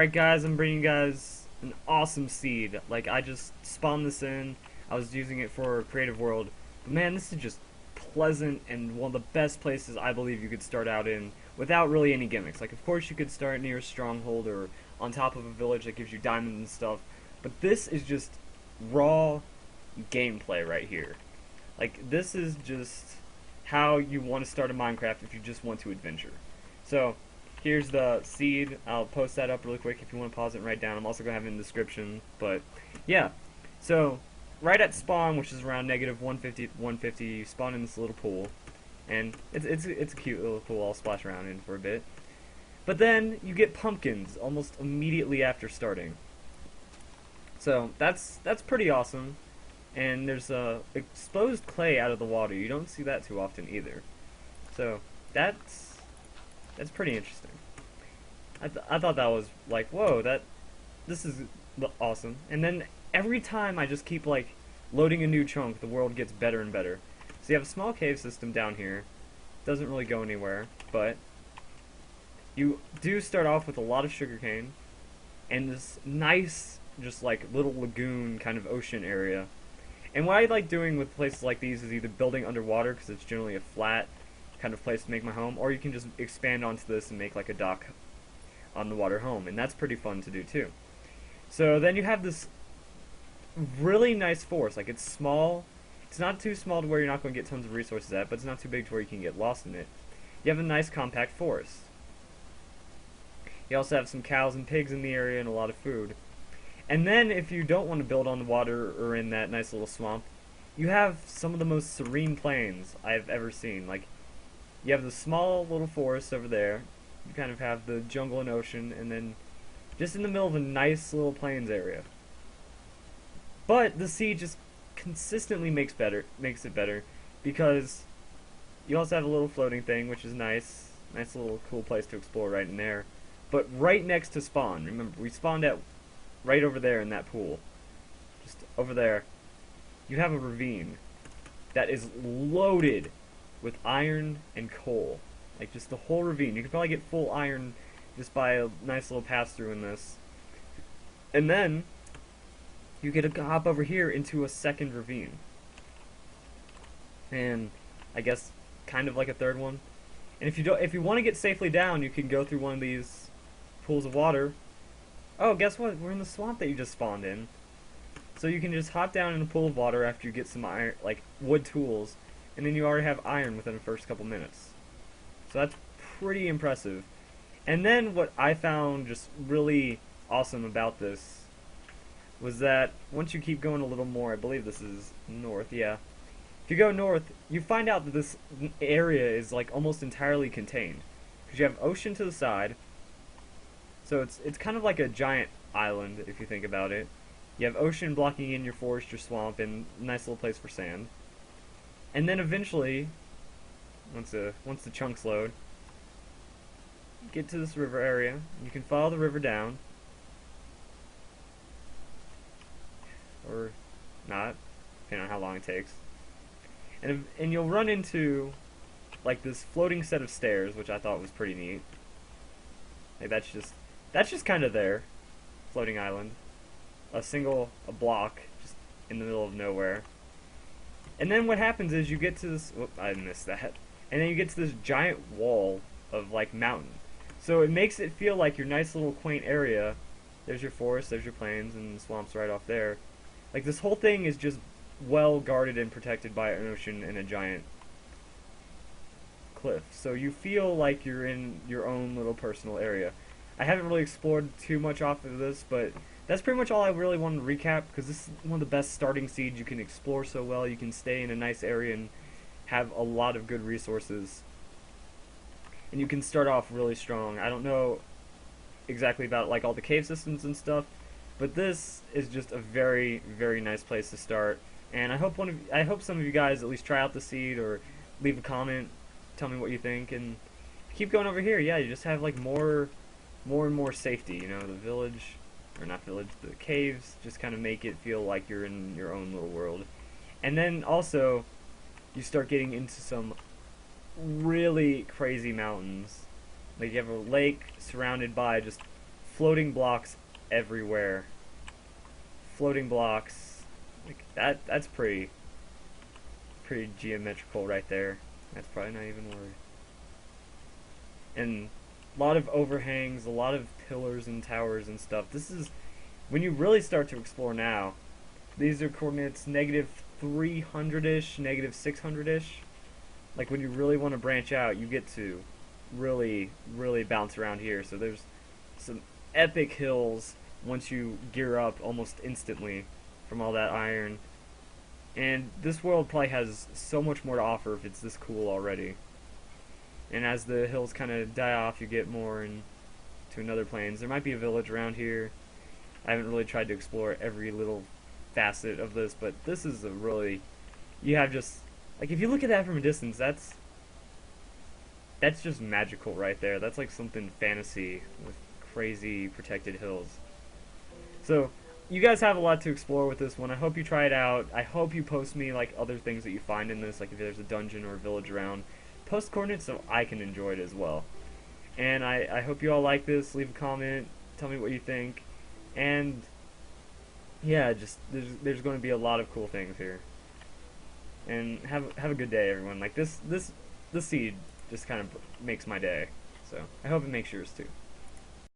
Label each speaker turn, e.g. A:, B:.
A: Alright guys, I'm bringing you guys an awesome seed. Like, I just spawned this in, I was using it for Creative World. But man, this is just pleasant and one of the best places I believe you could start out in without really any gimmicks. Like, of course you could start near a stronghold or on top of a village that gives you diamonds and stuff. But this is just raw gameplay right here. Like, this is just how you want to start a Minecraft if you just want to adventure. So, here's the seed. I'll post that up really quick if you want to pause it and write down. I'm also going to have it in the description. But, yeah. So, right at spawn, which is around negative 150 to 150, you spawn in this little pool. And it's a cute little pool I'll splash around in for a bit. But then, you get pumpkins almost immediately after starting. So, that's pretty awesome. And there's exposed clay out of the water. You don't see that too often either. So, that's pretty interesting. I thought that was like, whoa, this is awesome. And then every time I just keep like loading a new chunk, the world gets better and better. So you have a small cave system down here. Doesn't really go anywhere, but you do start off with a lot of sugarcane and this nice, just like little lagoon kind of ocean area. And what I like doing with places like these is either building underwater, because it's generally a flat kind of place to make my home, or you can just expand onto this and make like a dock on the water home, and that's pretty fun to do too. So then you have this really nice forest. Like, it's small. It's not too small to where you're not going to get tons of resources at, but it's not too big to where you can get lost in it. You have a nice compact forest. You also have some cows and pigs in the area and a lot of food. And then, if you don't want to build on the water or in that nice little swamp, you have some of the most serene plains I've ever seen. Like, you have the small little forest over there, you kind of have the jungle and ocean, and then just in the middle of a nice little plains area. But the sea just consistently makes it better, because you also have a little floating thing, which is nice. Nice little cool place to explore right in there. But right next to spawn, remember, we spawned at right over there in that pool. Just over there. You have a ravine that is loaded with iron and coal. Like, just the whole ravine. You could probably get full iron just by a nice little pass through in this. And then you get to hop over here into a second ravine. And I guess kind of like a third one. And if you want to get safely down, you can go through one of these pools of water. Oh, guess what? We're in the swamp that you just spawned in. So you can just hop down in a pool of water after you get some iron, like wood tools, and then you already have iron within the first couple minutes. So that's pretty impressive. And then what I found just really awesome about this was that once you keep going a little more, I believe this is north, yeah. If you go north, you find out that this area is like almost entirely contained. Because you have ocean to the side. So it's kind of like a giant island, if you think about it. You have ocean blocking in your forest, your swamp, and a nice little place for sand. And then eventually, once the chunks load, you get to this river area. You can follow the river down. Or not, depending on how long it takes. And you'll run into like this floating set of stairs, which I thought was pretty neat. Like, that's just kind of there. Floating island. A block just in the middle of nowhere. And then what happens is you get to this, whoop, I missed that. And then you get to this giant wall of like mountain. So it makes it feel like your nice little quaint area. There's your forest, there's your plains, and the swamps right off there. Like, this whole thing is just well guarded and protected by an ocean and a giant cliff. So you feel like you're in your own little personal area. I haven't really explored too much off of this, but that's pretty much all I really wanted to recap, because this is one of the best starting seeds. You can explore so well, you can stay in a nice area and have a lot of good resources. And you can start off really strong. I don't know exactly about like all the cave systems and stuff, but this is just a very, very nice place to start. And I hope some of you guys at least try out the seed or leave a comment, tell me what you think, and keep going over here. Yeah, you just have like more and more safety. You know, the village, or not village, the caves just kind of make it feel like you're in your own little world. And then also, you start getting into some really crazy mountains. Like, you have a lake surrounded by just floating blocks everywhere. Floating blocks, like that's pretty geometrical right there. That's probably not even word. And a lot of overhangs, a lot of pillars and towers and stuff. This is when you really start to explore now. These are coordinates negative 300-ish, negative 600-ish. Like when you really want to branch out, you get to really bounce around here. So there's some epic hills once you gear up almost instantly from all that iron. And this world probably has so much more to offer if it's this cool already. And as the hills kind of die off, you get more into another plains. There might be a village around here. I haven't really tried to explore every little facet of this, but this is a really, you have just, like, if you look at that from a distance, that's just magical right there. That's like something fantasy with crazy protected hills. So you guys have a lot to explore with this one. I hope you try it out. I hope you post me like other things that you find in this, like if there's a dungeon or a village around. Post coordinates so I can enjoy it as well. And I hope you all like this. Leave a comment. Tell me what you think. And yeah, just there's going to be a lot of cool things here. And have a good day, everyone. Like this seed just kind of makes my day. So I hope it makes yours too.